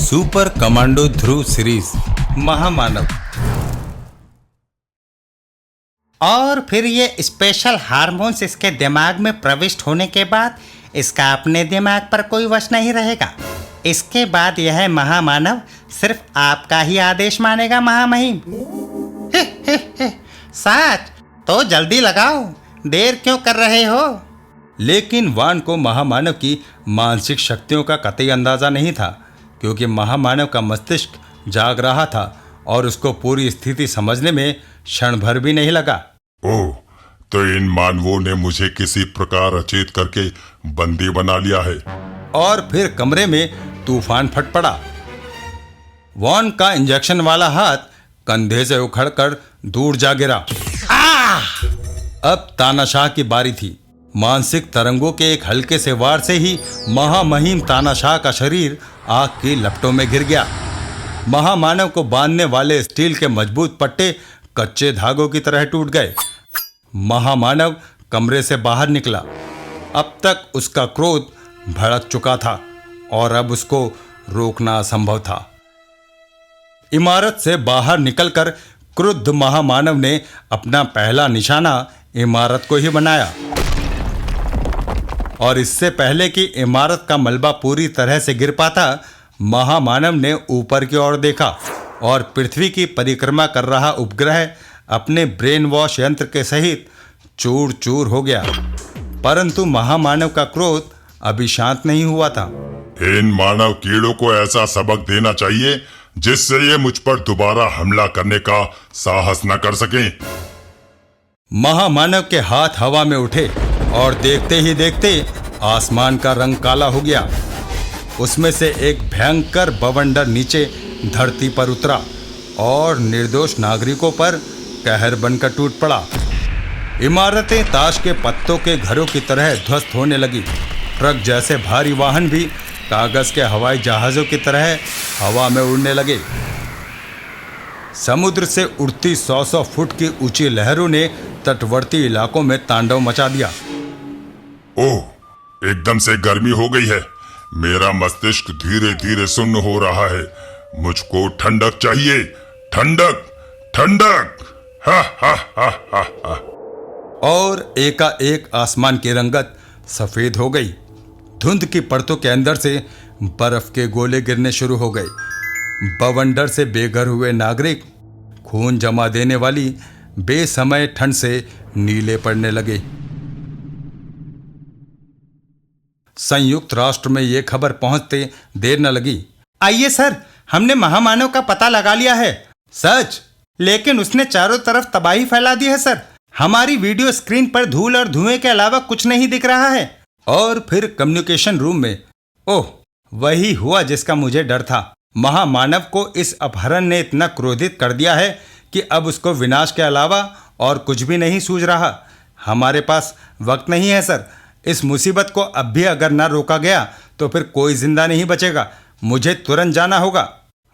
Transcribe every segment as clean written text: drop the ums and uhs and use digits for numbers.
Super commando ध्रुव series महामानव। और फिर ये स्पेशल हार्मोन्स इसके दिमाग में प्रविष्ट होने के बाद इसका अपने दिमाग पर कोई वश नहीं रहेगा। इसके बाद यह महामानव सिर्फ आपका ही आदेश मानेगा महामहिम। सच तो जल्दी लगाओ, देर क्यों कर रहे हो? लेकिन वान को महामानव की मानसिक शक्तियों का कतई अंदाजा नहीं था, क्योंकि महामानव का मस्तिष्क जाग रहा था और उसको पूरी स्थिति समझने में क्षण भर भी नहीं लगा। ओह, तो इन मानवों ने मुझे किसी प्रकार अचेत करके बंदी बना लिया है। और फिर कमरे में तूफान फट पड़ा। वॉन का इंजेक्शन वाला हाथ कंधे से उखड़कर दूर जा गिरा। अब तानाशाह की बारी थी। मानसिक तरंगों के एक हल्के से वार से ही महामहिम तानाशाह का शरीर आग की लपटों में घिर गया। महामानव को बांधने वाले स्टील के मजबूत पट्टे कच्चे धागों की तरह टूट गए। महामानव कमरे से बाहर निकला। अब तक उसका क्रोध भड़क चुका था और अब उसको रोकना असंभव था। इमारत से बाहर निकलकर क्रुद्ध महामानव ने अपना पहला निशाना इमारत को ही बनाया और इससे पहले कि इमारत का मलबा पूरी तरह से गिर पाता, महामानव ने ऊपर की ओर देखा और पृथ्वी की परिक्रमा कर रहा उपग्रह अपने ब्रेन वॉश यंत्र के सहित चूर चूर हो गया। परंतु महामानव का क्रोध अभी शांत नहीं हुआ था। इन मानव कीड़ों को ऐसा सबक देना चाहिए जिससे ये मुझ पर दोबारा हमला करने का साहस न कर सकें। महामानव के हाथ हवा में उठे और देखते ही देखते आसमान का रंग काला हो गया। उसमें से एक भयंकर बवंडर नीचे धरती पर उतरा और निर्दोष नागरिकों पर कहर बनकर टूट पड़ा। इमारतें ताश के पत्तों के घरों की तरह ध्वस्त होने लगी। ट्रक जैसे भारी वाहन भी कागज के हवाई जहाजों की तरह हवा में उड़ने लगे। समुद्र से उड़ती 100 फुट की ऊंची लहरों ने तटवर्ती इलाकों में तांडव मचा दिया। ओह, एकदम से गर्मी हो गई है। मेरा मस्तिष्क धीरे धीरे सुन्न हो रहा है। मुझको ठंडक चाहिए, ठंडक, ठंडक। हा हा हा हा हा। और एकाएक आसमान की रंगत सफेद हो गई। धुंध की परतों के अंदर से बर्फ के गोले गिरने शुरू हो गए। बवंडर से बेघर हुए नागरिक खून जमा देने वाली बेसमय ठंड से नीले पड़ने लगे। संयुक्त राष्ट्र में यह खबर पहुंचते देर न लगी। आइए सर, हमने महामानव का पता लगा लिया है। सच? लेकिन उसने चारों तरफ तबाही फैला दी है सर। हमारी वीडियो स्क्रीन पर धूल और धुएं के अलावा कुछ नहीं दिख रहा है। और फिर कम्युनिकेशन रूम में, ओह, वही हुआ जिसका मुझे डर था। महामानव को इस अपहरण ने इतना क्रोधित कर दिया है कि अब उसको विनाश के अलावा और कुछ भी नहीं सूझ रहा। हमारे पास वक्त नहीं है सर। इस मुसीबत को अब भी अगर ना रोका गया तो फिर कोई जिंदा नहीं बचेगा। मुझे तुरंत जाना होगा।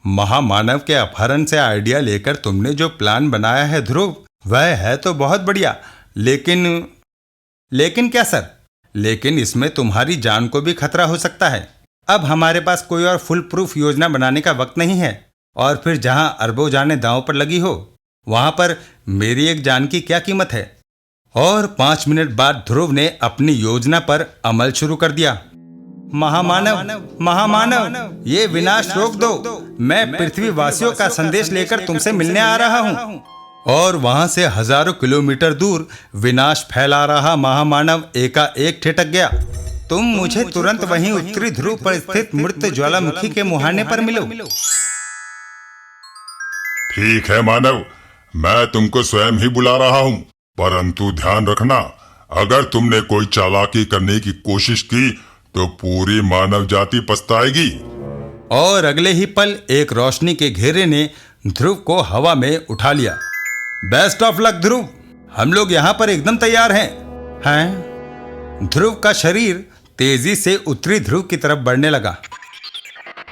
महामानव के अपहरण से आइडिया लेकर तुमने जो प्लान बनाया है ध्रुव, वह है तो बहुत बढ़िया, लेकिन क्या सर? लेकिन इसमें तुम्हारी जान को भी खतरा हो सकता है। अब हमारे पास कोई और फुल प्रूफ योजना बनाने का वक्त नहीं है। और फिर जहां अरबों जाने दांव पर लगी हो, वहां पर मेरी एक जान की क्या कीमत है? और 5 मिनट बाद ध्रुव ने अपनी योजना पर अमल शुरू कर दिया। महामानव, ये विनाश रोक दो। मैं पृथ्वी वासियों का संदेश लेकर तुमसे मिलने आ रहा हूँ। और वहां से हजारों किलोमीटर दूर विनाश फैला रहा महामानव एकाएक ठिठक गया। तुम मुझे तुरंत वहीं उत्तरी ध्रुव पर स्थित मृत ज्वालामुखी के मुहाने पर मिलो। ठीक है मानव, मैं तुमको स्वयं ही बुला रहा हूँ। परंतु ध्यान रखना, अगर तुमने कोई चालाकी करने की कोशिश की तो पूरी मानव जाति पछताएगी। और अगले ही पल एक रोशनी के घेरे ने ध्रुव को हवा में उठा लिया। बेस्ट ऑफ लक ध्रुव, हम लोग यहाँ पर एकदम तैयार हैं। ध्रुव का शरीर तेजी से उत्तरी ध्रुव की तरफ बढ़ने लगा।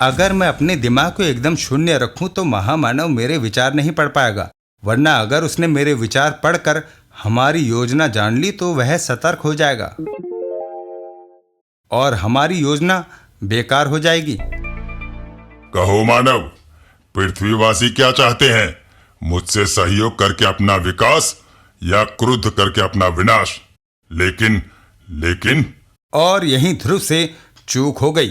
अगर मैं अपने दिमाग को एकदम शून्य रखूं तो महामानव मेरे विचार नहीं पढ़ पाएगा, वरना अगर उसने मेरे विचार पढ़कर हमारी योजना जान ली तो वह सतर्क हो जाएगा और हमारी योजना बेकार हो जाएगी। कहो मानव, पृथ्वीवासी क्या चाहते हैं? मुझसे सहयोग करके अपना विकास या क्रुद्ध करके अपना विनाश? लेकिन और यहीं ध्रुव से चूक हो गई।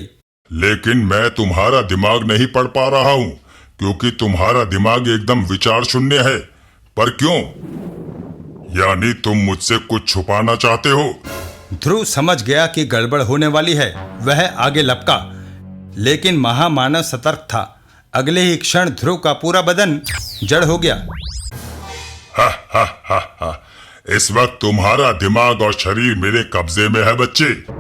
लेकिन मैं तुम्हारा दिमाग नहीं पढ़ पा रहा हूं, क्योंकि तुम्हारा दिमाग एकदम विचार शून्य है। पर क्यों? यानी तुम मुझसे कुछ छुपाना चाहते हो? ध्रुव समझ गया कि गड़बड़ होने वाली है। वह आगे लपका, लेकिन महामानव सतर्क था। अगले ही क्षण ध्रुव का पूरा बदन जड़ हो गया। हा हा हा हा, इस वक्त तुम्हारा दिमाग और शरीर मेरे कब्जे में है बच्चे।